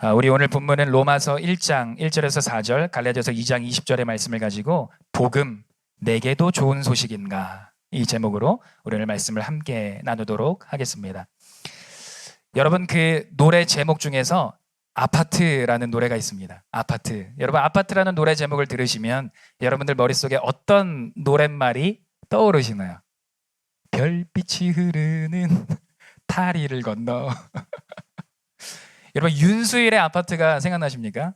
우리 오늘 본문은 로마서 1장 1절에서 4절, 갈라디아서 2장 20절의 말씀을 가지고 복음, 내게도 좋은 소식인가, 이 제목으로 오늘 말씀을 함께 나누도록 하겠습니다. 여러분, 그 노래 제목 중에서 아파트라는 노래가 있습니다. 아파트. 여러분, 아파트라는 노래 제목을 들으시면 여러분들 머릿속에 어떤 노랫말이 떠오르시나요? 별빛이 흐르는 다리를 건너. 여러분, 윤수일의 아파트가 생각나십니까?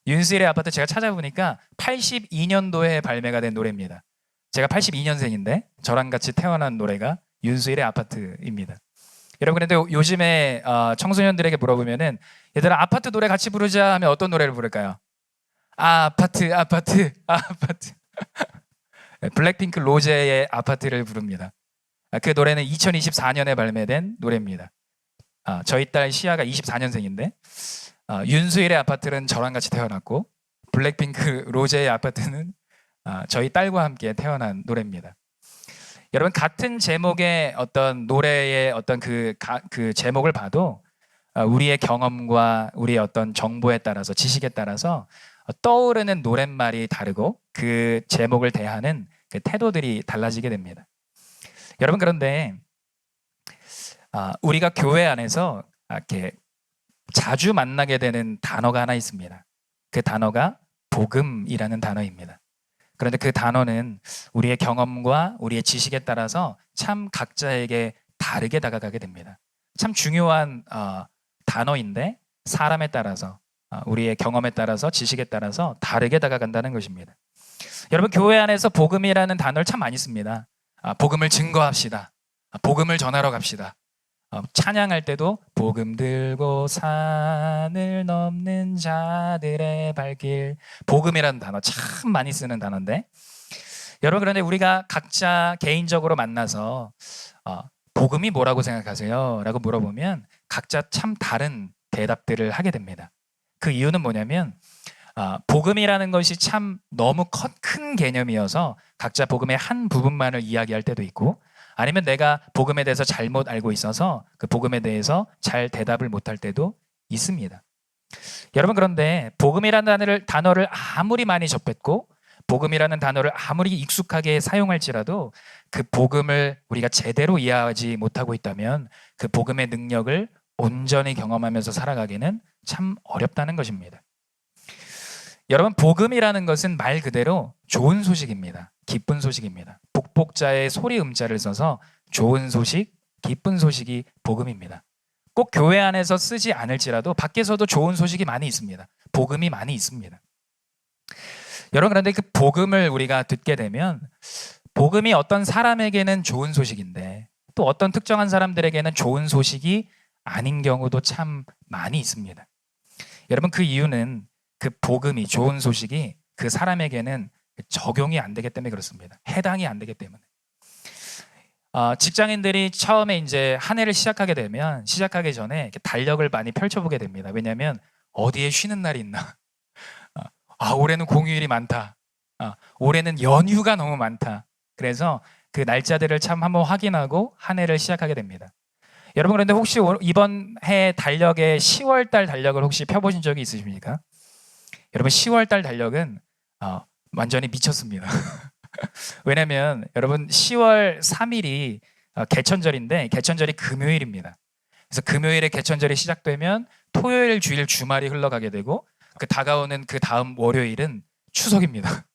윤수일의 아파트 제가 찾아보니까 82년도에 발매가 된 노래입니다. 제가 82년생인데 저랑 같이 태어난 노래가 윤수일의 아파트입니다. 여러분, 그런데 요즘에 청소년들에게 물어보면은 얘들아 아파트 노래 같이 부르자 하면 어떤 노래를 부를까요? 아파트 아파트 아파트. 블랙핑크 로제의 아파트를 부릅니다. 그 노래는 2024년에 발매된 노래입니다. 저희 딸 시아가 24년생인데 윤수일의 아파트는 저랑 같이 태어났고 블랙핑크 로제의 아파트는 저희 딸과 함께 태어난 노래입니다. 여러분, 같은 제목의 어떤 노래의 어떤 그 제목을 봐도 우리의 경험과 우리의 어떤 정보에 따라서, 지식에 따라서 떠오르는 노랫말이 다르고 그 제목을 대하는 그 태도들이 달라지게 됩니다. 여러분, 그런데 우리가 교회 안에서 이렇게 자주 만나게 되는 단어가 하나 있습니다. 그 단어가 복음이라는 단어입니다. 그런데 그 단어는 우리의 경험과 우리의 지식에 따라서 참 각자에게 다르게 다가가게 됩니다. 참 중요한 단어인데 사람에 따라서, 우리의 경험에 따라서, 지식에 따라서 다르게 다가간다는 것입니다. 여러분, 교회 안에서 복음이라는 단어를 참 많이 씁니다. 복음을 증거합시다. 복음을 전하러 갑시다. 찬양할 때도 복음 들고 산을 넘는 자들의 발길. 복음이라는 단어 참 많이 쓰는 단어인데, 여러분, 그런데 우리가 각자 개인적으로 만나서 복음이 뭐라고 생각하세요? 라고 물어보면 각자 참 다른 대답들을 하게 됩니다. 그 이유는 뭐냐면 복음이라는 것이 참 너무 큰 개념이어서 각자 복음의 한 부분만을 이야기할 때도 있고, 아니면 내가 복음에 대해서 잘못 알고 있어서 그 복음에 대해서 잘 대답을 못할 때도 있습니다. 여러분, 그런데 복음이라는 단어를 아무리 많이 접했고 복음이라는 단어를 아무리 익숙하게 사용할지라도 그 복음을 우리가 제대로 이해하지 못하고 있다면 그 복음의 능력을 온전히 경험하면서 살아가기는 참 어렵다는 것입니다. 여러분, 복음이라는 것은 말 그대로 좋은 소식입니다. 기쁜 소식입니다. 복복자의 소리 음자를 써서 좋은 소식, 기쁜 소식이 복음입니다. 꼭 교회 안에서 쓰지 않을지라도 밖에서도 좋은 소식이 많이 있습니다. 복음이 많이 있습니다. 여러분, 그런데 그 복음을 우리가 듣게 되면 복음이 어떤 사람에게는 좋은 소식인데 또 어떤 특정한 사람들에게는 좋은 소식이 아닌 경우도 참 많이 있습니다. 여러분, 그 이유는 그 복음이, 좋은 소식이 그 사람에게는 적용이 안 되기 때문에 그렇습니다. 해당이 안 되기 때문에. 직장인들이 처음에 이제 한 해를 시작하게 되면 시작하기 전에 이렇게 달력을 많이 펼쳐보게 됩니다. 왜냐하면 어디에 쉬는 날이 있나? 올해는 공휴일이 많다. 올해는 연휴가 너무 많다. 그래서 그 날짜들을 참 한번 확인하고 한 해를 시작하게 됩니다. 여러분, 그런데 혹시 이번 해 달력에 10월 달 달력을 혹시 펴보신 적이 있으십니까? 여러분, 10월 달 달력은 완전히 미쳤습니다. 왜냐면 여러분, 10월 3일이 개천절인데 개천절이 금요일입니다. 그래서 금요일에 개천절이 시작되면 토요일, 주일, 주말이 흘러가게 되고 그 다가오는 그 다음 월요일은 추석입니다.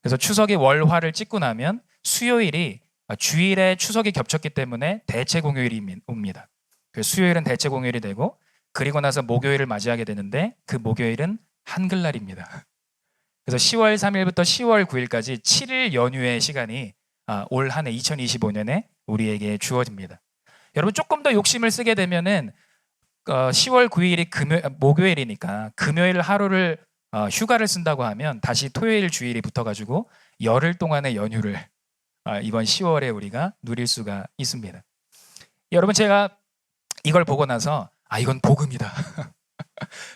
그래서 추석이 월화를 찍고 나면 수요일이 주일에 추석이 겹쳤기 때문에 대체 공휴일이 옵니다. 그래서 수요일은 대체 공휴일이 되고 그리고 나서 목요일을 맞이하게 되는데 그 목요일은 한글날입니다. 그래서 10월 3일부터 10월 9일까지 7일 연휴의 시간이 올 한 해 2025년에 우리에게 주어집니다. 여러분, 조금 더 욕심을 쓰게 되면은 10월 9일이 목요일이니까 금요일 하루를 휴가를 쓴다고 하면 다시 토요일 주일이 붙어가지고 열흘 동안의 연휴를 이번 10월에 우리가 누릴 수가 있습니다. 여러분, 제가 이걸 보고 나서 이건 복음이다.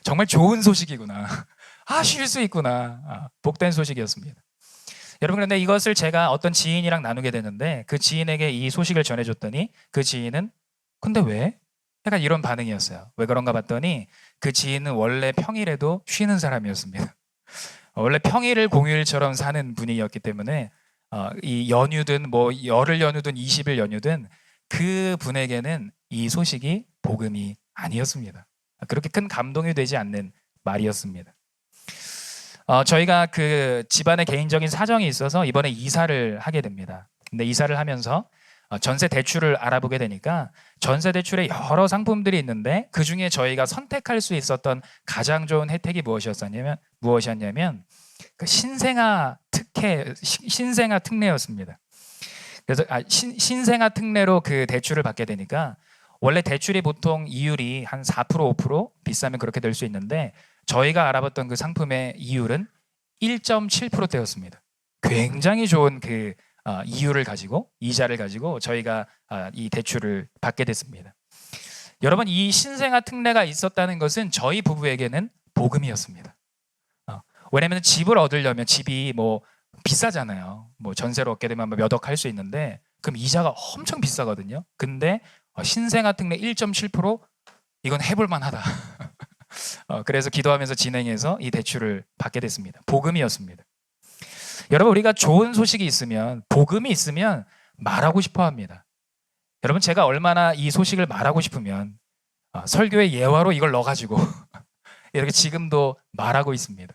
정말 좋은 소식이구나. 쉴 수 있구나. 복된 소식이었습니다. 여러분, 그런데 이것을 제가 어떤 지인이랑 나누게 되는데 그 지인에게 이 소식을 전해줬더니 그 지인은 근데 왜? 약간 이런 반응이었어요. 왜 그런가 봤더니 그 지인은 원래 평일에도 쉬는 사람이었습니다. 원래 평일을 공휴일처럼 사는 분이었기 때문에 이 연휴든 뭐 열흘 연휴든 20일 연휴든 그 분에게는 이 소식이 복음이 아니었습니다. 그렇게 큰 감동이 되지 않는 말이었습니다. 저희가 그 집안의 개인적인 사정이 있어서 이번에 이사를 하게 됩니다. 근데 이사를 하면서 전세 대출을 알아보게 되니까 전세 대출에 여러 상품들이 있는데 그 중에 저희가 선택할 수 있었던 가장 좋은 혜택이 무엇이었냐면 그 신생아 특례였습니다. 그래서 신생아 특례로 그 대출을 받게 되니까 원래 대출이 보통 이율이 한 4% 5% 비싸면 그렇게 될 수 있는데 저희가 알아봤던 그 상품의 이율은 1.7%대였습니다. 굉장히 좋은 그 이율을 가지고 이자를 가지고 저희가 이 대출을 받게 됐습니다. 여러분, 이 신생아 특례가 있었다는 것은 저희 부부에게는 복음이었습니다. 왜냐하면 집을 얻으려면 집이 뭐 비싸잖아요. 뭐 전세로 얻게 되면 몇억 할 수 있는데 그럼 이자가 엄청 비싸거든요. 근데 신생아 특례 1.7% 이건 해볼 만하다. 그래서 기도하면서 진행해서 이 대출을 받게 됐습니다. 복음이었습니다. 여러분, 우리가 좋은 소식이 있으면 복음이 있으면 말하고 싶어 합니다. 여러분, 제가 얼마나 이 소식을 말하고 싶으면 설교의 예화로 이걸 넣어가지고 이렇게 지금도 말하고 있습니다.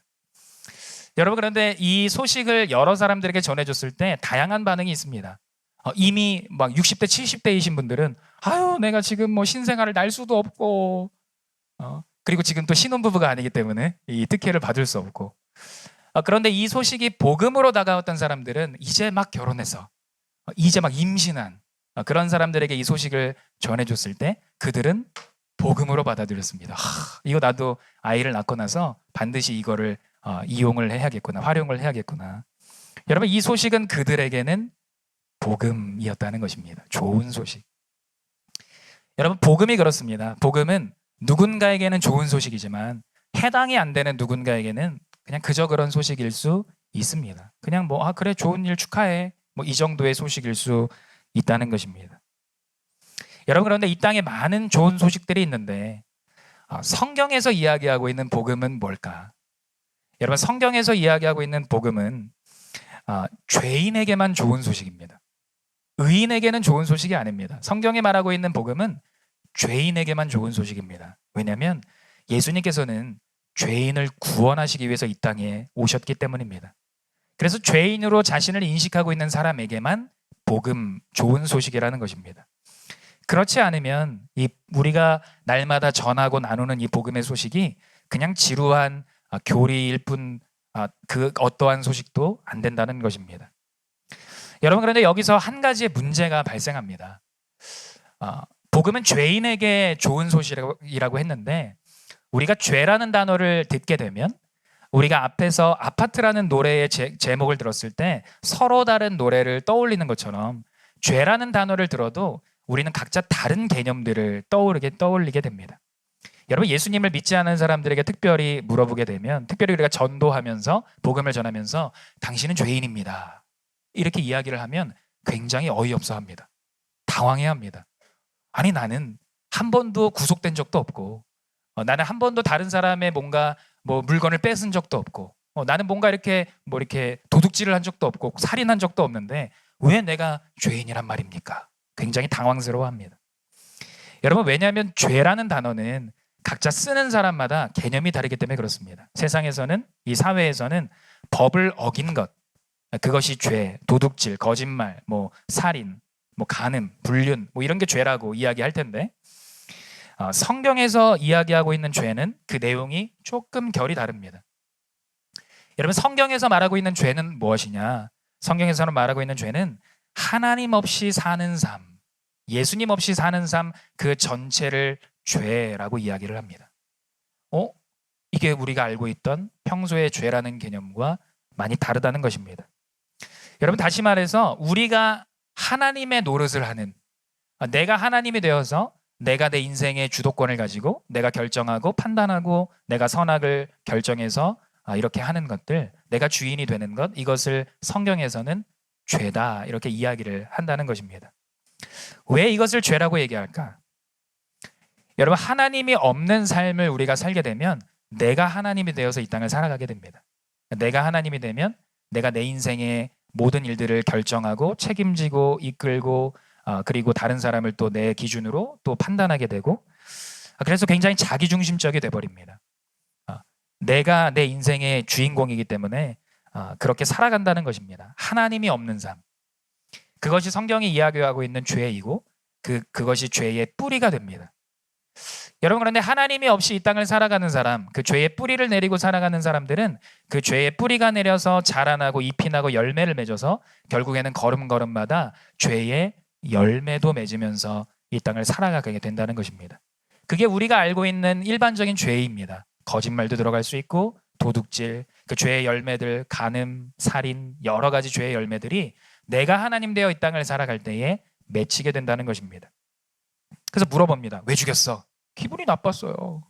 여러분, 그런데 이 소식을 여러 사람들에게 전해줬을 때 다양한 반응이 있습니다. 이미 막 60대 70대이신 분들은 아유, 내가 지금 뭐 신생아를 날 수도 없고 그리고 지금 또 신혼부부가 아니기 때문에 이 특혜를 받을 수 없고 그런데 이 소식이 복음으로 다가왔던 사람들은 이제 막 결혼해서 이제 막 임신한 그런 사람들에게 이 소식을 전해줬을 때 그들은 복음으로 받아들였습니다. 이거 나도 아이를 낳고 나서 반드시 이거를 이용을 해야겠구나, 활용을 해야겠구나. 여러분, 이 소식은 그들에게는 복음이었다는 것입니다. 좋은 소식. 여러분, 복음이 그렇습니다. 복음은 누군가에게는 좋은 소식이지만 해당이 안 되는 누군가에게는 그냥 그저 그런 소식일 수 있습니다. 그냥 뭐 그래, 좋은 일 축하해, 뭐 이 정도의 소식일 수 있다는 것입니다. 여러분, 그런데 이 땅에 많은 좋은 소식들이 있는데 성경에서 이야기하고 있는 복음은 뭘까? 여러분, 성경에서 이야기하고 있는 복음은 죄인에게만 좋은 소식입니다. 의인에게는 좋은 소식이 아닙니다. 성경에 말하고 있는 복음은 죄인에게만 좋은 소식입니다. 왜냐하면 예수님께서는 죄인을 구원하시기 위해서 이 땅에 오셨기 때문입니다. 그래서 죄인으로 자신을 인식하고 있는 사람에게만 복음, 좋은 소식이라는 것입니다. 그렇지 않으면 우리가 날마다 전하고 나누는 이 복음의 소식이 그냥 지루한 교리일 뿐 그 어떠한 소식도 안 된다는 것입니다. 여러분, 그런데 여기서 한 가지의 문제가 발생합니다. 복음은 죄인에게 좋은 소식이라고 했는데 우리가 죄라는 단어를 듣게 되면 우리가 앞에서 아파트라는 노래의 제목을 들었을 때 서로 다른 노래를 떠올리는 것처럼 죄라는 단어를 들어도 우리는 각자 다른 개념들을 떠올리게 됩니다. 여러분, 예수님을 믿지 않은 사람들에게 특별히 물어보게 되면 특별히 우리가 전도하면서 복음을 전하면서 당신은 죄인입니다, 이렇게 이야기를 하면 굉장히 어이없어 합니다. 당황해 합니다. 아니, 나는 한 번도 구속된 적도 없고 나는 한 번도 다른 사람의 뭔가 뭐 물건을 뺏은 적도 없고 나는 뭔가 이렇게 도둑질을 한 적도 없고 살인한 적도 없는데 왜 내가 죄인이란 말입니까? 굉장히 당황스러워합니다. 여러분, 왜냐하면 죄라는 단어는 각자 쓰는 사람마다 개념이 다르기 때문에 그렇습니다. 세상에서는, 이 사회에서는 법을 어긴 것, 그것이 죄, 도둑질, 거짓말, 뭐 살인, 뭐 간음, 불륜, 뭐 이런 게 죄라고 이야기할 텐데 성경에서 이야기하고 있는 죄는 그 내용이 조금 결이 다릅니다. 여러분, 성경에서 말하고 있는 죄는 무엇이냐? 성경에서는 말하고 있는 죄는 하나님 없이 사는 삶, 예수님 없이 사는 삶 그 전체를 죄라고 이야기를 합니다. 이게 우리가 알고 있던 평소의 죄라는 개념과 많이 다르다는 것입니다. 여러분, 다시 말해서 우리가 하나님의 노릇을 하는, 내가 하나님이 되어서 내가 내 인생의 주도권을 가지고 내가 결정하고 판단하고 내가 선악을 결정해서 이렇게 하는 것들, 내가 주인이 되는 것, 이것을 성경에서는 죄다 이렇게 이야기를 한다는 것입니다. 왜 이것을 죄라고 얘기할까? 여러분, 하나님이 없는 삶을 우리가 살게 되면 내가 하나님이 되어서 이 땅을 살아가게 됩니다. 내가 하나님이 되면 내가 내 인생의 모든 일들을 결정하고 책임지고 이끌고 그리고 다른 사람을 또 내 기준으로 또 판단하게 되고, 그래서 굉장히 자기중심적이 돼버립니다. 내가 내 인생의 주인공이기 때문에 그렇게 살아간다는 것입니다. 하나님이 없는 삶. 그것이 성경이 이야기하고 있는 죄이고 그것이 죄의 뿌리가 됩니다. 여러분, 그런데 하나님이 없이 이 땅을 살아가는 사람, 그 죄의 뿌리를 내리고 살아가는 사람들은 그 죄의 뿌리가 내려서 자라나고 잎이 나고 열매를 맺어서 결국에는 걸음걸음마다 죄의 열매도 맺으면서 이 땅을 살아가게 된다는 것입니다. 그게 우리가 알고 있는 일반적인 죄입니다. 거짓말도 들어갈 수 있고 도둑질, 그 죄의 열매들, 간음, 살인, 여러 가지 죄의 열매들이 내가 하나님 되어 이 땅을 살아갈 때에 맺히게 된다는 것입니다. 그래서 물어봅니다. 왜 죽였어? 기분이 나빴어요.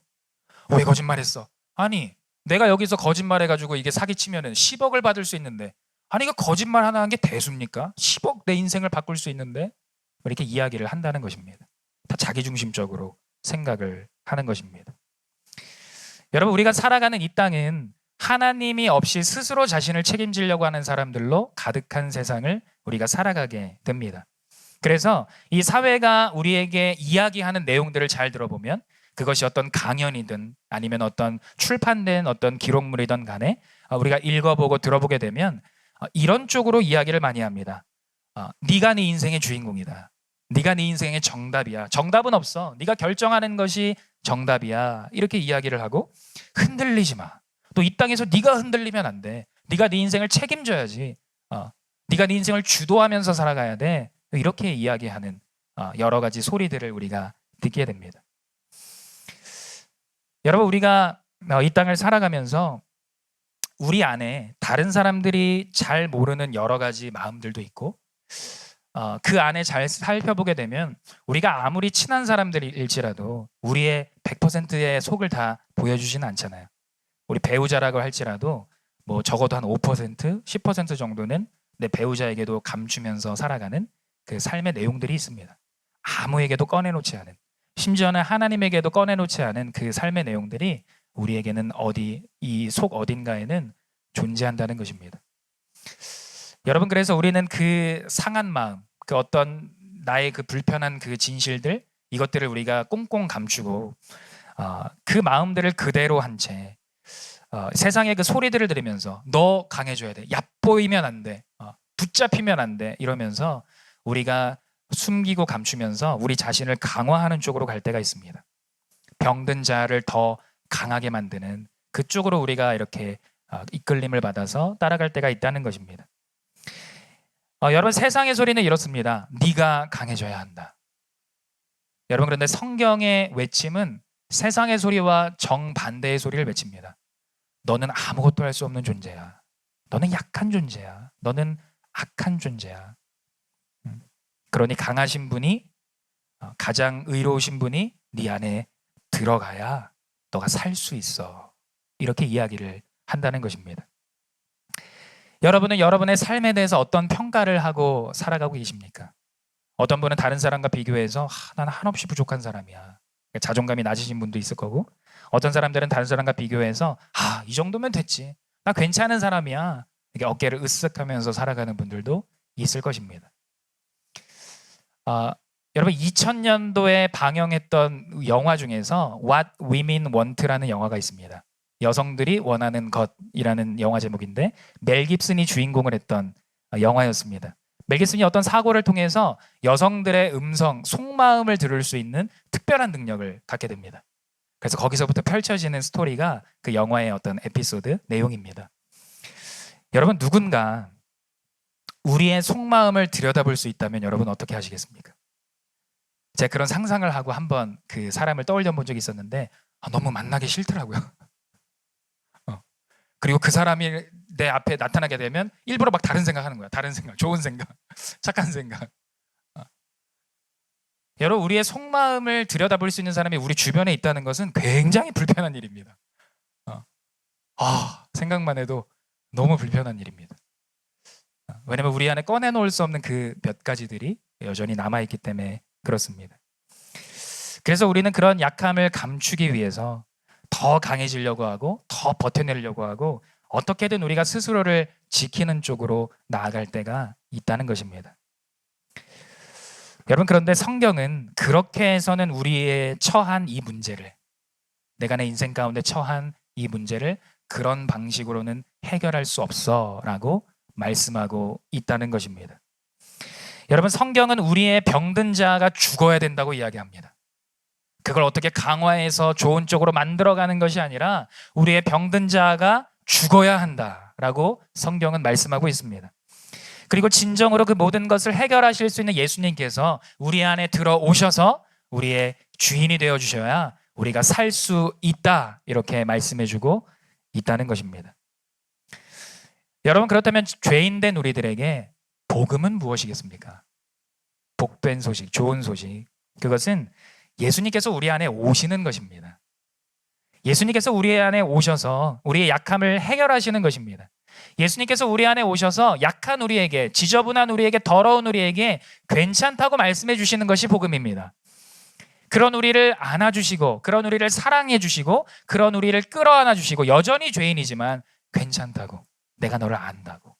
왜 거짓말했어? 아니, 내가 여기서 거짓말해가지고 이게 사기치면은 10억을 받을 수 있는데, 아니 이거 거짓말 하나 한 게 대수입니까? 10억 내 인생을 바꿀 수 있는데, 이렇게 이야기를 한다는 것입니다. 다 자기중심적으로 생각을 하는 것입니다. 여러분, 우리가 살아가는 이 땅은 하나님이 없이 스스로 자신을 책임지려고 하는 사람들로 가득한 세상을 우리가 살아가게 됩니다. 그래서 이 사회가 우리에게 이야기하는 내용들을 잘 들어보면 그것이 어떤 강연이든 아니면 어떤 출판된 어떤 기록물이든 간에 우리가 읽어보고 들어보게 되면 이런 쪽으로 이야기를 많이 합니다. 네가 네 인생의 주인공이다. 네가 네 인생의 정답이야. 정답은 없어. 네가 결정하는 것이 정답이야. 이렇게 이야기를 하고, 흔들리지 마. 또 이 땅에서 네가 흔들리면 안 돼. 네가 네 인생을 책임져야지. 네가 네 인생을 주도하면서 살아가야 돼. 이렇게 이야기하는 여러 가지 소리들을 우리가 듣게 됩니다. 여러분, 우리가 이 땅을 살아가면서 우리 안에 다른 사람들이 잘 모르는 여러 가지 마음들도 있고, 그 안에 잘 살펴보게 되면 우리가 아무리 친한 사람들일지라도 우리의 100%의 속을 다 보여주지는 않잖아요. 우리 배우자라고 할지라도 뭐 적어도 한 5%, 10% 정도는 내 배우자에게도 감추면서 살아가는 그 삶의 내용들이 있습니다. 아무에게도 꺼내놓지 않은, 심지어는 하나님에게도 꺼내놓지 않은 그 삶의 내용들이 우리에게는 이 속 어딘가에는 존재한다는 것입니다. 여러분, 그래서 우리는 그 상한 마음, 그 어떤 나의 그 불편한 그 진실들, 이것들을 우리가 꽁꽁 감추고 그 마음들을 그대로 한 채 세상의 그 소리들을 들으면서 너 강해져야 돼, 얕보이면 안 돼, 붙잡히면 안 돼, 이러면서 우리가 숨기고 감추면서 우리 자신을 강화하는 쪽으로 갈 때가 있습니다. 병든 자를 더 강하게 만드는 그쪽으로 우리가 이렇게 이끌림을 받아서 따라갈 때가 있다는 것입니다. 여러분, 세상의 소리는 이렇습니다. 네가 강해져야 한다. 여러분, 그런데 성경의 외침은 세상의 소리와 정반대의 소리를 외칩니다. 너는 아무것도 할 수 없는 존재야. 너는 약한 존재야. 너는 악한 존재야. 그러니 강하신 분이, 가장 의로우신 분이 네 안에 들어가야 너가 살 수 있어. 이렇게 이야기를 한다는 것입니다. 여러분은 여러분의 삶에 대해서 어떤 평가를 하고 살아가고 계십니까? 어떤 분은 다른 사람과 비교해서 나는 한없이 부족한 사람이야. 자존감이 낮으신 분도 있을 거고, 어떤 사람들은 다른 사람과 비교해서 이 정도면 됐지. 나 괜찮은 사람이야. 이렇게 어깨를 으쓱하면서 살아가는 분들도 있을 것입니다. 여러분, 2000년도에 방영했던 영화 중에서 What Women Want라는 영화가 있습니다. 여성들이 원하는 것이라는 영화 제목인데 멜 깁슨이 주인공을 했던 영화였습니다. 멜 깁슨이 어떤 사고를 통해서 여성들의 음성, 속마음을 들을 수 있는 특별한 능력을 갖게 됩니다. 그래서 거기서부터 펼쳐지는 스토리가 그 영화의 어떤 에피소드 내용입니다. 여러분, 누군가 우리의 속마음을 들여다볼 수 있다면 여러분 어떻게 하시겠습니까? 제가 그런 상상을 하고 한번 그 사람을 떠올려 본 적이 있었는데 너무 만나기 싫더라고요. 그리고 그 사람이 내 앞에 나타나게 되면 일부러 막 다른 생각하는 거야. 다른 생각, 좋은 생각, 착한 생각. 여러분, 우리의 속마음을 들여다볼 수 있는 사람이 우리 주변에 있다는 것은 굉장히 불편한 일입니다. 생각만 해도 너무 불편한 일입니다. 왜냐하면 우리 안에 꺼내놓을 수 없는 그 몇 가지들이 여전히 남아있기 때문에 그렇습니다. 그래서 우리는 그런 약함을 감추기 위해서 더 강해지려고 하고 더 버텨내려고 하고 어떻게든 우리가 스스로를 지키는 쪽으로 나아갈 때가 있다는 것입니다. 여러분, 그런데 성경은 그렇게 해서는 우리의 처한 이 문제를, 내가 내 인생 가운데 처한 이 문제를 그런 방식으로는 해결할 수 없어 라고 말씀하고 있다는 것입니다. 여러분, 성경은 우리의 병든 자가 죽어야 된다고 이야기합니다. 그걸 어떻게 강화해서 좋은 쪽으로 만들어가는 것이 아니라 우리의 병든 자가 죽어야 한다라고 성경은 말씀하고 있습니다. 그리고 진정으로 그 모든 것을 해결하실 수 있는 예수님께서 우리 안에 들어오셔서 우리의 주인이 되어주셔야 우리가 살 수 있다, 이렇게 말씀해주고 있다는 것입니다. 여러분, 그렇다면 죄인된 우리들에게 복음은 무엇이겠습니까? 복된 소식, 좋은 소식, 그것은 예수님께서 우리 안에 오시는 것입니다. 예수님께서 우리 안에 오셔서 우리의 약함을 해결하시는 것입니다. 예수님께서 우리 안에 오셔서 약한 우리에게, 지저분한 우리에게, 더러운 우리에게 괜찮다고 말씀해 주시는 것이 복음입니다. 그런 우리를 안아주시고, 그런 우리를 사랑해 주시고, 그런 우리를 끌어안아 주시고, 여전히 죄인이지만 괜찮다고, 내가 너를 안다고,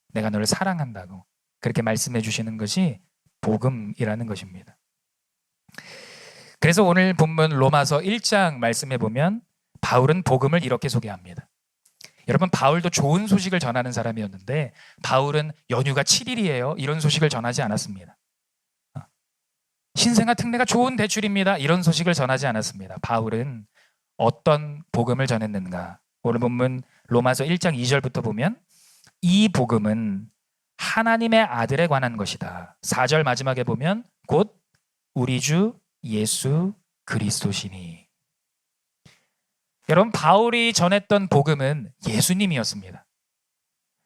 내가 너를 사랑한다고 그렇게 말씀해 주시는 것이 복음이라는 것입니다. 그래서 오늘 본문 로마서 1장 말씀해 보면 바울은 복음을 이렇게 소개합니다. 여러분, 바울도 좋은 소식을 전하는 사람이었는데 바울은 연휴가 7일이에요 이런 소식을 전하지 않았습니다. 신생아 특례가 좋은 대출입니다 이런 소식을 전하지 않았습니다. 바울은 어떤 복음을 전했는가? 오늘 본문 로마서 1장 2절부터 보면 이 복음은 하나님의 아들에 관한 것이다. 4절 마지막에 보면 곧 우리 주 예수 그리스도시니. 여러분, 바울이 전했던 복음은 예수님이었습니다.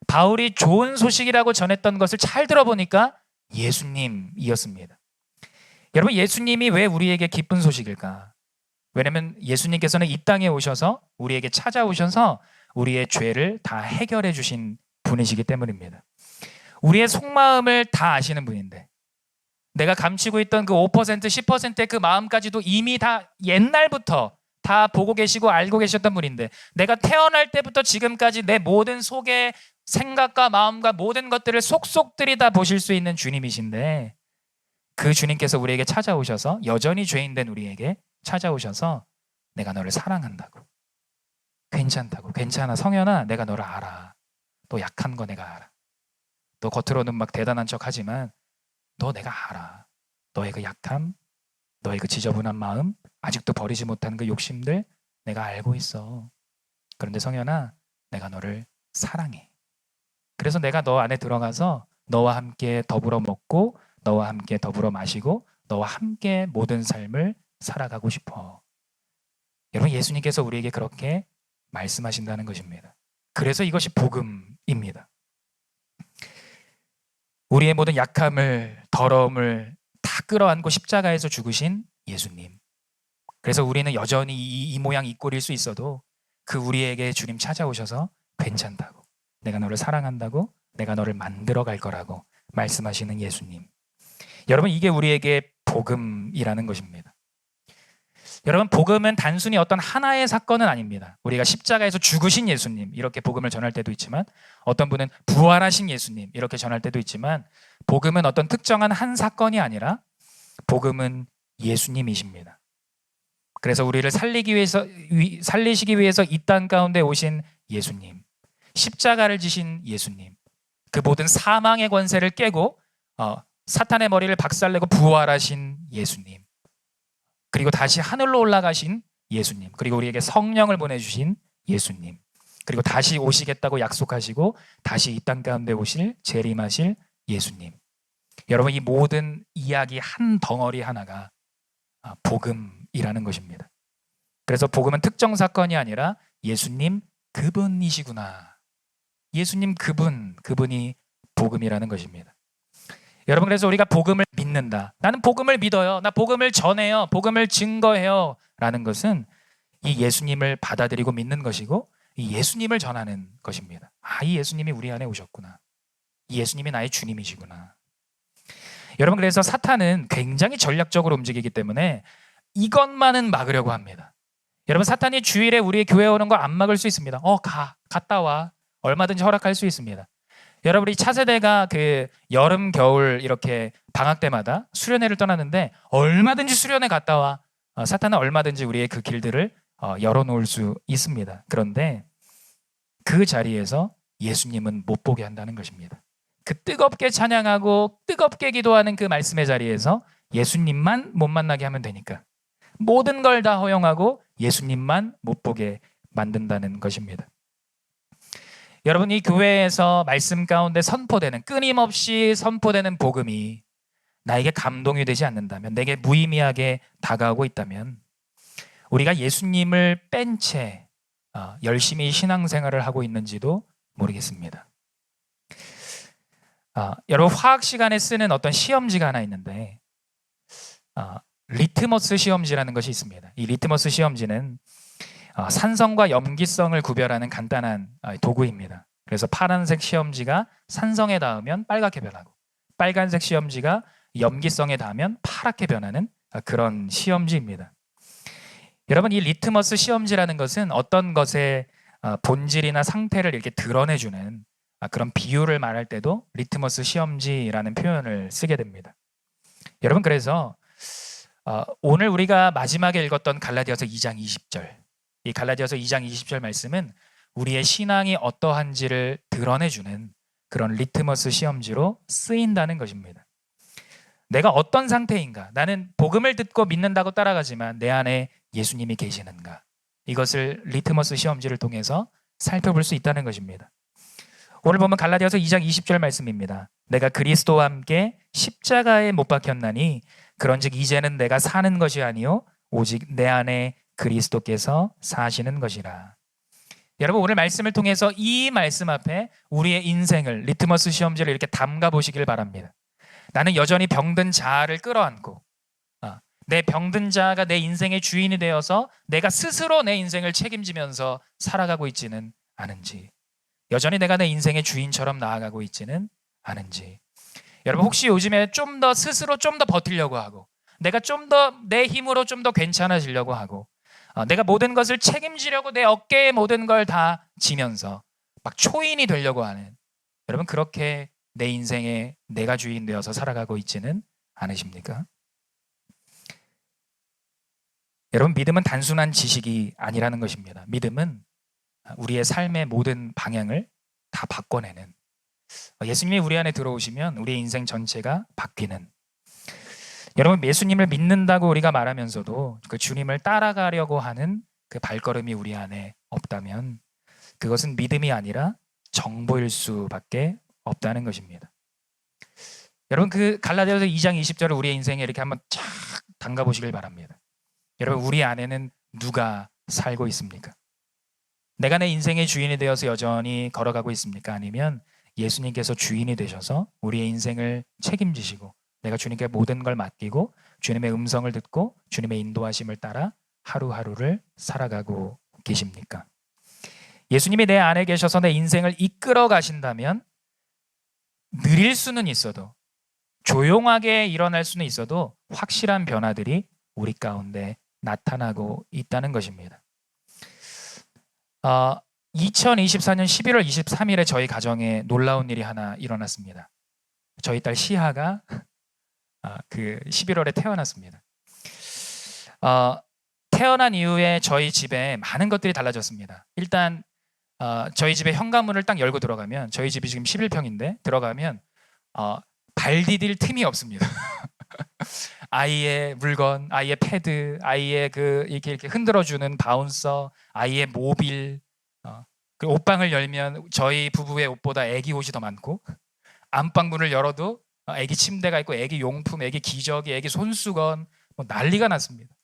바울이 좋은 소식이라고 전했던 것을 잘 들어보니까 예수님이었습니다. 여러분, 예수님이 왜 우리에게 기쁜 소식일까? 왜냐하면 예수님께서는 이 땅에 오셔서 우리에게 찾아오셔서 우리의 죄를 다 해결해 주신 분이시기 때문입니다. 우리의 속마음을 다 아시는 분인데, 내가 감추고 있던 그 5%, 10%의 그 마음까지도 이미 다 옛날부터 다 보고 계시고 알고 계셨던 분인데, 내가 태어날 때부터 지금까지 내 모든 속의 생각과 마음과 모든 것들을 속속 들이다 보실 수 있는 주님이신데, 그 주님께서 우리에게 찾아오셔서, 여전히 죄인된 우리에게 찾아오셔서 내가 너를 사랑한다고, 괜찮다고, 괜찮아 성현아, 내가 너를 알아, 너 약한 거 내가 알아, 너 겉으로는 막 대단한 척 하지만 너 내가 알아, 너의 그 약함, 너의 그 지저분한 마음, 아직도 버리지 못한 그 욕심들 내가 알고 있어. 그런데 성현아, 내가 너를 사랑해. 그래서 내가 너 안에 들어가서 너와 함께 더불어 먹고, 너와 함께 더불어 마시고, 너와 함께 모든 삶을 살아가고 싶어. 여러분, 예수님께서 우리에게 그렇게 말씀하신다는 것입니다. 그래서 이것이 복음입니다. 우리의 모든 약함을, 더러움을 다 끌어안고 십자가에서 죽으신 예수님. 그래서 우리는 여전히 이 모양 이 꼴일 수 있어도 그 우리에게 주님 찾아오셔서 괜찮다고, 내가 너를 사랑한다고, 내가 너를 만들어 갈 거라고 말씀하시는 예수님. 여러분, 이게 우리에게 복음이라는 것입니다. 여러분, 복음은 단순히 어떤 하나의 사건은 아닙니다. 우리가 십자가에서 죽으신 예수님 이렇게 복음을 전할 때도 있지만, 어떤 분은 부활하신 예수님 이렇게 전할 때도 있지만, 복음은 어떤 특정한 한 사건이 아니라 복음은 예수님이십니다. 그래서 우리를 살리시기 위해서 이 땅 가운데 오신 예수님, 십자가를 지신 예수님, 그 모든 사망의 권세를 깨고 사탄의 머리를 박살내고 부활하신 예수님, 그리고 다시 하늘로 올라가신 예수님, 그리고 우리에게 성령을 보내주신 예수님, 그리고 다시 오시겠다고 약속하시고 다시 이 땅 가운데 오실, 재림하실 예수님. 여러분, 이 모든 이야기 한 덩어리 하나가 복음이라는 것입니다. 그래서 복음은 특정 사건이 아니라 예수님 그분이시구나, 예수님 그분이 복음이라는 것입니다. 여러분, 그래서 우리가 복음을 믿는다, 나는 복음을 믿어요, 나 복음을 전해요, 복음을 증거해요 라는 것은 이 예수님을 받아들이고 믿는 것이고, 이 예수님을 전하는 것입니다. 이 예수님이 우리 안에 오셨구나, 이 예수님이 나의 주님이시구나. 여러분, 그래서 사탄은 굉장히 전략적으로 움직이기 때문에 이것만은 막으려고 합니다. 여러분, 사탄이 주일에 우리 교회 오는 거 안 막을 수 있습니다. 갔다 와. 얼마든지 허락할 수 있습니다. 여러분, 우리 차세대가 그 여름, 겨울 이렇게 방학 때마다 수련회를 떠나는데 얼마든지 수련회 갔다 와. 사탄은 얼마든지 우리의 그 길들을 열어놓을 수 있습니다. 그런데 그 자리에서 예수님은 못 보게 한다는 것입니다. 그 뜨겁게 찬양하고 뜨겁게 기도하는 그 말씀의 자리에서 예수님만 못 만나게 하면 되니까 모든 걸 다 허용하고 예수님만 못 보게 만든다는 것입니다. 여러분, 이 교회에서 말씀 가운데 선포되는, 끊임없이 선포되는 복음이 나에게 감동이 되지 않는다면, 내게 무의미하게 다가오고 있다면 우리가 예수님을 뺀 채 열심히 신앙생활을 하고 있는지도 모르겠습니다. 여러분, 화학 시간에 쓰는 어떤 시험지가 하나 있는데 리트머스 시험지라는 것이 있습니다. 이 리트머스 시험지는 산성과 염기성을 구별하는 간단한 도구입니다. 그래서 파란색 시험지가 산성에 닿으면 빨갛게 변하고 빨간색 시험지가 염기성에 닿으면 파랗게 변하는 그런 시험지입니다. 여러분, 이 리트머스 시험지라는 것은 어떤 것의 본질이나 상태를 이렇게 드러내주는 그런 비유를 말할 때도 리트머스 시험지라는 표현을 쓰게 됩니다. 여러분, 그래서 오늘 우리가 마지막에 읽었던 갈라디아서 2장 20절, 이 갈라디아서 2장 20절 말씀은 우리의 신앙이 어떠한지를 드러내주는 그런 리트머스 시험지로 쓰인다는 것입니다. 내가 어떤 상태인가? 나는 복음을 듣고 믿는다고 따라가지만 내 안에 예수님이 계시는가? 이것을 리트머스 시험지를 통해서 살펴볼 수 있다는 것입니다. 오늘 보면 갈라디아서 2장 20절 말씀입니다. 내가 그리스도와 함께 십자가에 못 박혔나니 그런즉 이제는 내가 사는 것이 아니요 오직 내 안에 그리스도께서 사시는 것이라. 여러분, 오늘 말씀을 통해서 이 말씀 앞에 우리의 인생을 리트머스 시험지를 이렇게 담가 보시길 바랍니다. 나는 여전히 병든 자아를 끌어안고 내 병든 자아가 내 인생의 주인이 되어서 내가 스스로 내 인생을 책임지면서 살아가고 있지는 않은지, 여전히 내가 내 인생의 주인처럼 나아가고 있지는 않은지. 여러분, 혹시 요즘에 좀 더 스스로 좀 더 버티려고 하고 내가 좀 더 내 힘으로 좀 더 괜찮아지려고 하고 내가 모든 것을 책임지려고 내 어깨에 모든 걸 다 지면서 막 초인이 되려고 하는, 여러분, 그렇게 내 인생에 내가 주인 되어서 살아가고 있지는 않으십니까? 여러분, 믿음은 단순한 지식이 아니라는 것입니다. 믿음은 우리의 삶의 모든 방향을 다 바꿔내는, 예수님이 우리 안에 들어오시면 우리의 인생 전체가 바뀌는, 여러분, 예수님을 믿는다고 우리가 말하면서도 그 주님을 따라가려고 하는 그 발걸음이 우리 안에 없다면 그것은 믿음이 아니라 정보일 수밖에 없다는 것입니다. 여러분, 그 갈라디아서 2장 20절을 우리의 인생에 이렇게 한번 쫙 담가 보시길 바랍니다. 여러분, 우리 안에는 누가 살고 있습니까? 내가 내 인생의 주인이 되어서 여전히 걸어가고 있습니까? 아니면 예수님께서 주인이 되셔서 우리의 인생을 책임지시고 내가 주님께 모든 걸 맡기고 주님의 음성을 듣고 주님의 인도하심을 따라 하루하루를 살아가고 계십니까? 예수님이 내 안에 계셔서 내 인생을 이끌어 가신다면 느릴 수는 있어도, 조용하게 일어날 수는 있어도 확실한 변화들이 우리 가운데 나타나고 있다는 것입니다. 2024년 11월 23일에 저희 가정에 놀라운 일이 하나 일어났습니다. 저희 딸 시하가 그 11월에 태어났습니다. 태어난 이후에 저희 집에 많은 것들이 달라졌습니다. 일단 저희 집에 현관문을 딱 열고 들어가면, 저희 집이 지금 11평인데 들어가면 발 디딜 틈이 없습니다. 아이의 물건, 아이의 패드, 아이의 그 이렇게 흔들어주는 바운서, 아이의 모빌, 그 옷방을 열면 저희 부부의 옷보다 애기 옷이 더 많고, 안방 문을 열어도 애기 침대가 있고 애기 용품, 애기 기저귀, 애기 손수건, 뭐 난리가 났습니다.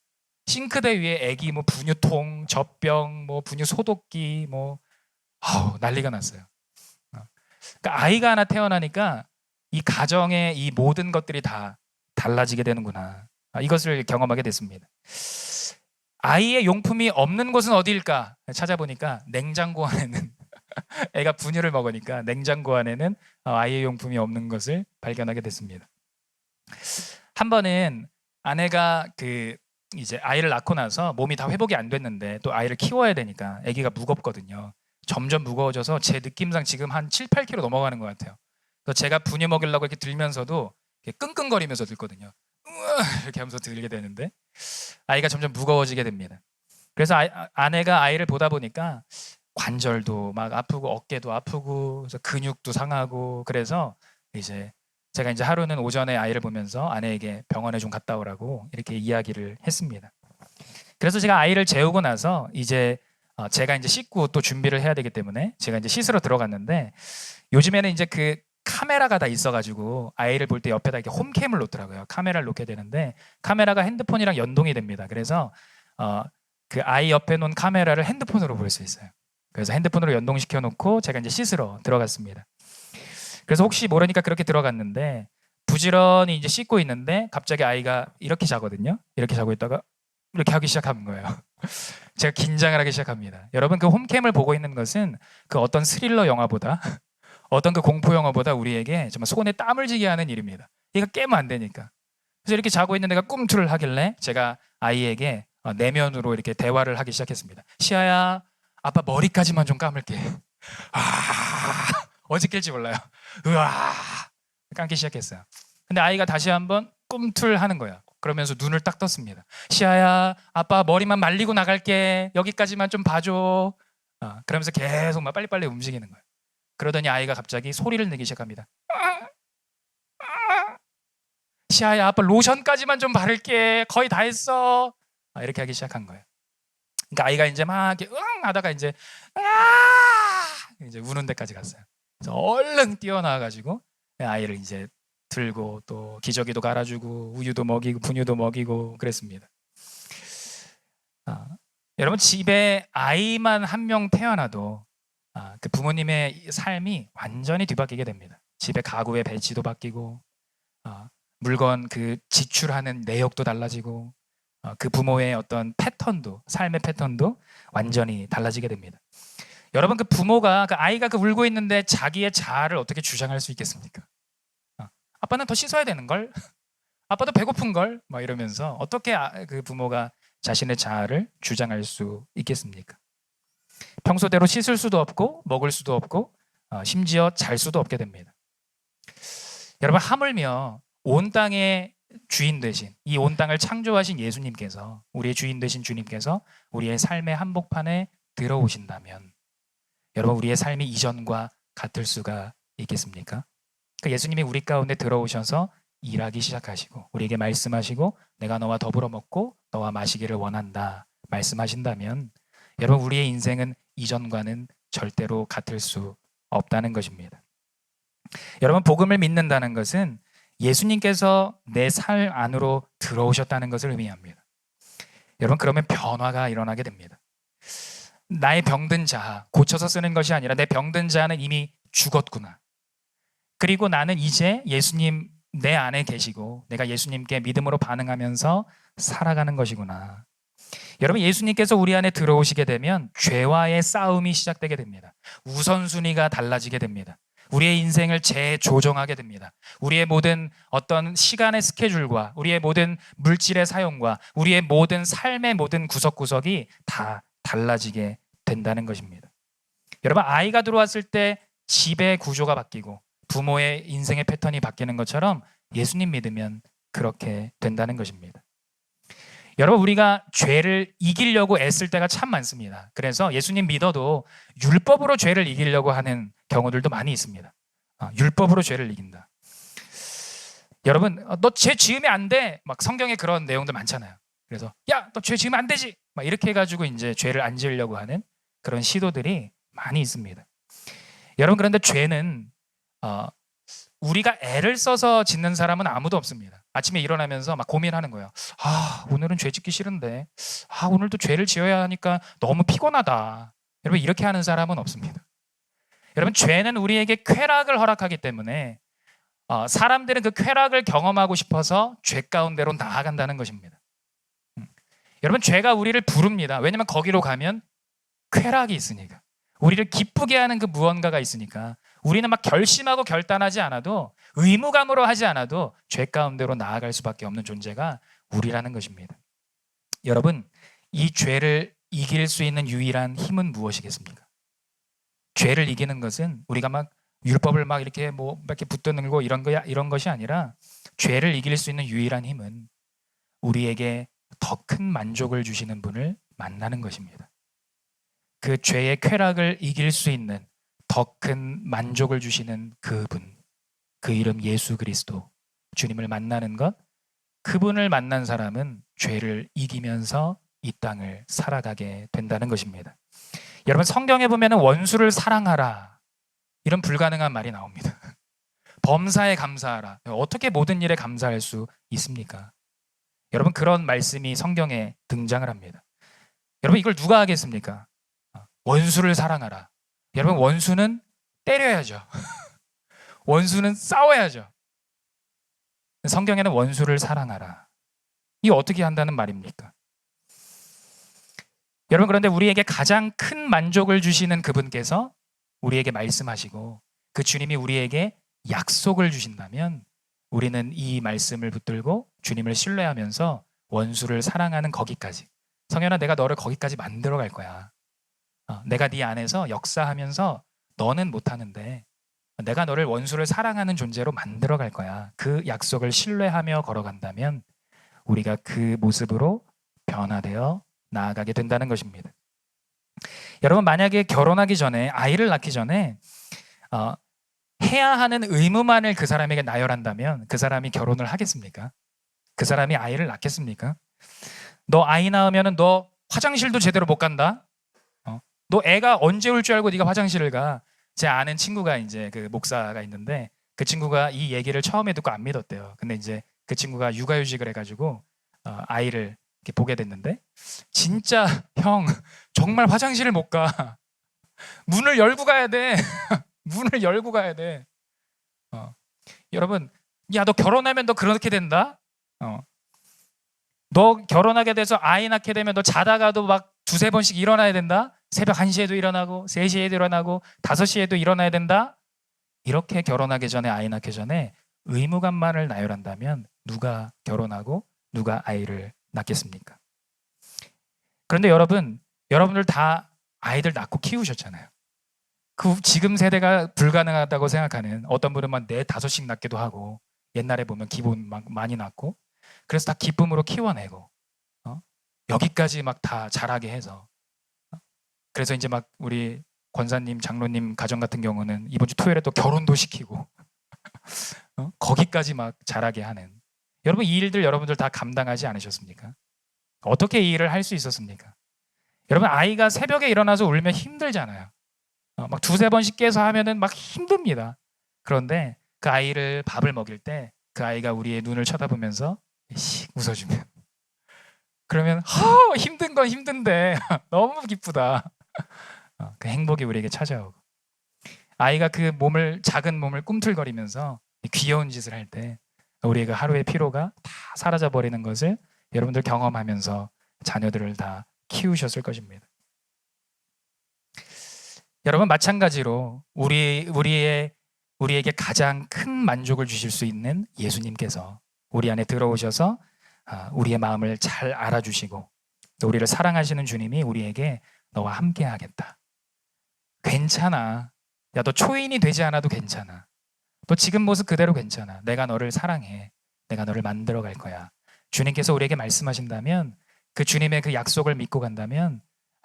싱크대 위에 애기 뭐 분유통, 젖병, 뭐 분유 소독기, 뭐 난리가 났어요. 그러니까 아이가 하나 태어나니까 이 가정의 이 모든 것들이 다 달라지게 되는구나, 이것을 경험하게 됐습니다. 아이의 용품이 없는 곳은 어디일까 찾아보니까 냉장고 안에는 애가 분유를 먹으니까 냉장고 안에는 아이의 용품이 없는 것을 발견하게 됐습니다. 한 번은 아내가 이제 아이를 낳고 나서 몸이 다 회복이 안 됐는데 또 아이를 키워야 되니까 아기가 무겁거든요. 점점 무거워져서 제 느낌상 지금 한 7, 8kg 넘어가는 것 같아요. 그래서 제가 분유 먹이려고 이렇게 들면서도 이렇게 끙끙거리면서 들거든요. 으아! 이렇게 하면서 들게 되는데 아이가 점점 무거워지게 됩니다. 그래서 아내가 아이를 보다 보니까 관절도 막 아프고 어깨도 아프고 그래서 근육도 상하고 그래서 이제 제가 이제 하루는 오전에 아이를 보면서 아내에게 병원에 좀 갔다 오라고 이렇게 이야기를 했습니다. 그래서 제가 아이를 재우고 나서 이제 제가 이제 씻고 또 준비를 해야 되기 때문에 제가 이제 씻으러 들어갔는데 요즘에는 이제 그 카메라가 다 있어가지고 아이를 볼 때 옆에다 이렇게 홈캠을 놓더라고요. 카메라를 놓게 되는데 카메라가 핸드폰이랑 연동이 됩니다. 그래서 그 아이 옆에 놓은 카메라를 핸드폰으로 볼 수 있어요. 그래서 핸드폰으로 연동시켜 놓고 제가 이제 씻으러 들어갔습니다. 그래서 혹시 모르니까 그렇게 들어갔는데 부지런히 이제 씻고 있는데 갑자기 아이가 이렇게 자거든요. 이렇게 자고 있다가 이렇게 하기 시작하는 거예요. 제가 긴장을 하기 시작합니다. 여러분 그 홈캠을 보고 있는 것은 그 어떤 스릴러 영화보다 어떤 그 공포 영화보다 우리에게 정말 손에 땀을 쥐게 하는 일입니다. 얘가 깨면 안 되니까. 그래서 이렇게 자고 있는 애가 꿈틀을 하길래 제가 아이에게 내면으로 이렇게 대화를 하기 시작했습니다. 시아야, 아빠 머리까지만 좀 감을게. 어디 깰지 몰라요. 으아, 감기 시작했어요. 근데 아이가 다시 한번 꿈틀하는 거야. 그러면서 눈을 딱 떴습니다. 시아야, 아빠 머리만 말리고 나갈게. 여기까지만 좀 봐줘. 그러면서 계속 막 빨리빨리 움직이는 거예요. 그러더니 아이가 갑자기 소리를 내기 시작합니다. 시아야, 아빠 로션까지만 좀 바를게. 거의 다 했어. 이렇게 하기 시작한 거예요. 그러니까 아이가 이제 막 이렇게 하다가 이제 이제 우는 데까지 갔어요. 그래서 얼른 뛰어나와가지고 아이를 이제 들고 또 기저귀도 갈아주고 우유도 먹이고 분유도 먹이고 그랬습니다. 여러분 집에 아이만 한 명 태어나도 그 부모님의 삶이 완전히 뒤바뀌게 됩니다. 집에 가구의 배치도 바뀌고 물건 그 지출하는 내역도 달라지고 그 부모의 어떤 패턴도 삶의 패턴도 완전히 달라지게 됩니다. 여러분 그 부모가 그 아이가 그 울고 있는데 자기의 자아를 어떻게 주장할 수 있겠습니까? 아빠는 더 씻어야 되는 걸, 아빠도 배고픈 걸, 막 이러면서 어떻게 그 부모가 자신의 자아를 주장할 수 있겠습니까? 평소대로 씻을 수도 없고 먹을 수도 없고 심지어 잘 수도 없게 됩니다. 여러분 하물며 온 땅의 주인 되신 이 온 땅을 창조하신 예수님께서 우리의 주인 되신 주님께서 우리의 삶의 한복판에 들어오신다면 여러분 우리의 삶이 이전과 같을 수가 있겠습니까? 그러니까 예수님이 우리 가운데 들어오셔서 일하기 시작하시고 우리에게 말씀하시고 내가 너와 더불어 먹고 너와 마시기를 원한다 말씀하신다면 여러분 우리의 인생은 이전과는 절대로 같을 수 없다는 것입니다. 여러분 복음을 믿는다는 것은 예수님께서 내 삶 안으로 들어오셨다는 것을 의미합니다. 여러분 그러면 변화가 일어나게 됩니다. 나의 병든 자아 고쳐서 쓰는 것이 아니라 내 병든 자아는 이미 죽었구나. 그리고 나는 이제 예수님 내 안에 계시고 내가 예수님께 믿음으로 반응하면서 살아가는 것이구나. 여러분 예수님께서 우리 안에 들어오시게 되면 죄와의 싸움이 시작되게 됩니다. 우선순위가 달라지게 됩니다. 우리의 인생을 재조정하게 됩니다. 우리의 모든 어떤 시간의 스케줄과 우리의 모든 물질의 사용과 우리의 모든 삶의 모든 구석구석이 다 달라지게 된다는 것입니다. 여러분 아이가 들어왔을 때 집의 구조가 바뀌고 부모의 인생의 패턴이 바뀌는 것처럼 예수님 믿으면 그렇게 된다는 것입니다. 여러분 우리가 죄를 이기려고 애쓸 때가 참 많습니다. 그래서 예수님 믿어도 율법으로 죄를 이기려고 하는 경우들도 많이 있습니다. 율법으로 죄를 이긴다. 여러분 너 죄 지으면 안 돼. 막 성경에 그런 내용도 많잖아요. 그래서 야 너 죄 지으면 안 되지. 막 이렇게 해가지고 이제 죄를 안 지으려고 하는 그런 시도들이 많이 있습니다. 여러분 그런데 죄는 우리가 애를 써서 짓는 사람은 아무도 없습니다. 아침에 일어나면서 막 고민하는 거예요. 오늘은 죄 짓기 싫은데 오늘도 죄를 지어야 하니까 너무 피곤하다. 여러분 이렇게 하는 사람은 없습니다. 여러분 죄는 우리에게 쾌락을 허락하기 때문에 사람들은 그 쾌락을 경험하고 싶어서 죄 가운데로 나아간다는 것입니다. 여러분 죄가 우리를 부릅니다. 왜냐하면 거기로 가면 쾌락이 있으니까 우리를 기쁘게 하는 그 무언가가 있으니까 우리는 막 결심하고 결단하지 않아도 의무감으로 하지 않아도 죄 가운데로 나아갈 수밖에 없는 존재가 우리라는 것입니다. 여러분, 이 죄를 이길 수 있는 유일한 힘은 무엇이겠습니까? 죄를 이기는 것은 우리가 막 율법을 막 이렇게 이렇게 붙들고 이런 것이 아니라 죄를 이길 수 있는 유일한 힘은 우리에게 더 큰 만족을 주시는 분을 만나는 것입니다. 그 죄의 쾌락을 이길 수 있는 더 큰 만족을 주시는 그분, 그 이름 예수 그리스도, 주님을 만나는 것, 그분을 만난 사람은 죄를 이기면서 이 땅을 살아가게 된다는 것입니다. 여러분, 성경에 보면 원수를 사랑하라 이런 불가능한 말이 나옵니다. 범사에 감사하라. 어떻게 모든 일에 감사할 수 있습니까? 여러분, 그런 말씀이 성경에 등장을 합니다. 여러분, 이걸 누가 하겠습니까? 원수를 사랑하라. 여러분, 원수는 때려야죠. 원수는 싸워야죠. 성경에는 원수를 사랑하라. 이게 어떻게 한다는 말입니까? 여러분, 그런데 우리에게 가장 큰 만족을 주시는 그분께서 우리에게 말씀하시고 그 주님이 우리에게 약속을 주신다면 우리는 이 말씀을 붙들고 주님을 신뢰하면서 원수를 사랑하는 거기까지, 성현아, 내가 너를 거기까지 만들어 갈 거야. 내가 네 안에서 역사하면서 너는 못하는데 내가 너를 원수를 사랑하는 존재로 만들어 갈 거야. 그 약속을 신뢰하며 걸어간다면 우리가 그 모습으로 변화되어 나아가게 된다는 것입니다. 여러분, 만약에 결혼하기 전에, 아이를 낳기 전에 해야 하는 의무만을 그 사람에게 나열한다면 그 사람이 결혼을 하겠습니까? 그 사람이 아이를 낳겠습니까? 너 아이 낳으면 너 화장실도 제대로 못 간다? 너 애가 언제 올 줄 알고 네가 화장실을 가? 제 아는 친구가 이제 그 목사가 있는데 그 친구가 이 얘기를 처음에 듣고 안 믿었대요. 근데 이제 그 친구가 육아휴직을 해가지고 아이를 이렇게 보게 됐는데 진짜 형 정말 화장실을 못 가. 문을 열고 가야 돼. 문을 열고 가야 돼. 여러분, 야, 너 결혼하면 너 그렇게 된다? 너 결혼하게 돼서 아이 낳게 되면 너 자다가도 막 두세 번씩 일어나야 된다? 새벽 1시에도 일어나고 3시에도 일어나고 5시에도 일어나야 된다? 이렇게 결혼하기 전에, 아이 낳기 전에 의무감만을 나열한다면 누가 결혼하고 누가 아이를 낳겠습니까? 그런데 여러분들 다 아이들 낳고 키우셨잖아요. 그 지금 세대가 불가능하다고 생각하는 어떤 분은 막 4, 5씩 낳기도 하고, 옛날에 보면 기본 막 많이 낳고, 그래서 다 기쁨으로 키워내고 여기까지 막 다 자라게 해서, 그래서 이제 막 우리 권사님, 장로님 가정 같은 경우는 이번 주 토요일에 또 결혼도 시키고 거기까지 막 자라게 하는, 여러분, 이 일들 여러분들 다 감당하지 않으셨습니까? 어떻게 이 일을 할 수 있었습니까? 여러분, 아이가 새벽에 일어나서 울면 힘들잖아요. 막 두세 번씩 깨서 하면은 막 힘듭니다. 그런데 그 아이를 밥을 먹일 때 그 아이가 우리의 눈을 쳐다보면서 씩 웃어주면, 그러면 힘든 건 힘든데 너무 기쁘다. 그 행복이 우리에게 찾아오고, 아이가 그 작은 몸을 꿈틀거리면서 귀여운 짓을 할 때 우리의 그 하루의 피로가 다 사라져 버리는 것을 여러분들 경험하면서 자녀들을 다 키우셨을 것입니다. 여러분, 마찬가지로 우리에게 가장 큰 만족을 주실 수 있는 예수님께서 우리 안에 들어오셔서 우리의 마음을 잘 알아주시고 또 우리를 사랑하시는 주님이 우리에게 너와 함께 하겠다. 괜찮아. 야, 너 초인이 되지 않아도 괜찮아. 너 지금 모습 그대로 괜찮아. 내가 너를 사랑해. 내가 너를 만들어 갈 거야. 주님께서 우리에게 말씀하신다면, 그 주님의 그 약속을 믿고 간다면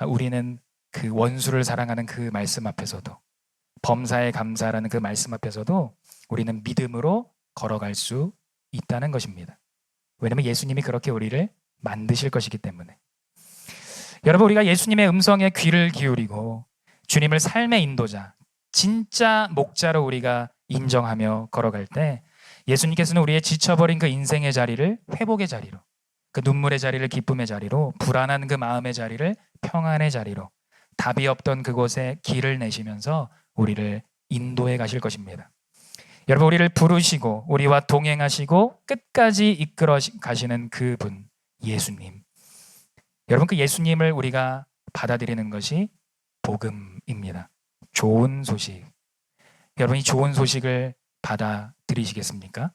우리는 그 원수를 사랑하는 그 말씀 앞에서도, 범사에 감사라는 그 말씀 앞에서도 우리는 믿음으로 걸어갈 수 있다는 것입니다. 왜냐하면 예수님이 그렇게 우리를 만드실 것이기 때문에. 여러분, 우리가 예수님의 음성에 귀를 기울이고 주님을 삶의 인도자, 진짜 목자로 우리가 인정하며 걸어갈 때 예수님께서는 우리의 지쳐버린 그 인생의 자리를 회복의 자리로, 그 눈물의 자리를 기쁨의 자리로, 불안한 그 마음의 자리를 평안의 자리로, 답이 없던 그곳에 길을 내시면서 우리를 인도해 가실 것입니다. 여러분, 우리를 부르시고 우리와 동행하시고 끝까지 이끌어 가시는 그분, 예수님. 여러분, 그 예수님을 우리가 받아들이는 것이 복음입니다. 좋은 소식. 여러분이 좋은 소식을 받아들이시겠습니까?